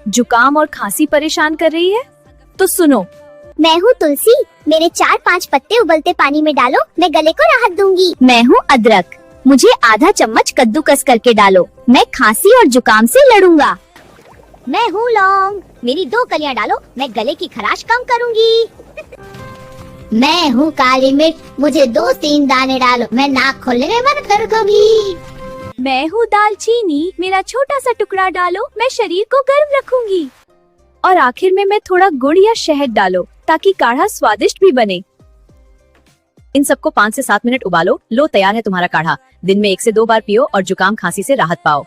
जुकाम और खांसी परेशान कर रही है? तो सुनो, मैं हूँ तुलसी, मेरे 4-5 पत्ते उबलते पानी में डालो, मैं गले को राहत दूंगी। मैं हूँ अदरक, मुझे आधा चम्मच कद्दूकस करके डालो, मैं खांसी और जुकाम से लड़ूंगा। मैं हूँ लौंग, मेरी 2 कलियां डालो, मैं गले की खराश कम करूंगी। मैं हूँ काली मिर्च, मुझे 2-3 दाने डालो, मैं नाक खोलने में मदद कर दूंगी। मैं हूँ दालचीनी, मेरा छोटा सा टुकड़ा डालो, मैं शरीर को गर्म रखूंगी। और आखिर में मैं थोड़ा गुड़ या शहद डालो ताकि काढ़ा स्वादिष्ट भी बने। इन सबको 5 से 7 मिनट उबालो। लो, तैयार है तुम्हारा काढ़ा। दिन में 1 से 2 बार पियो और जुकाम खांसी से राहत पाओ।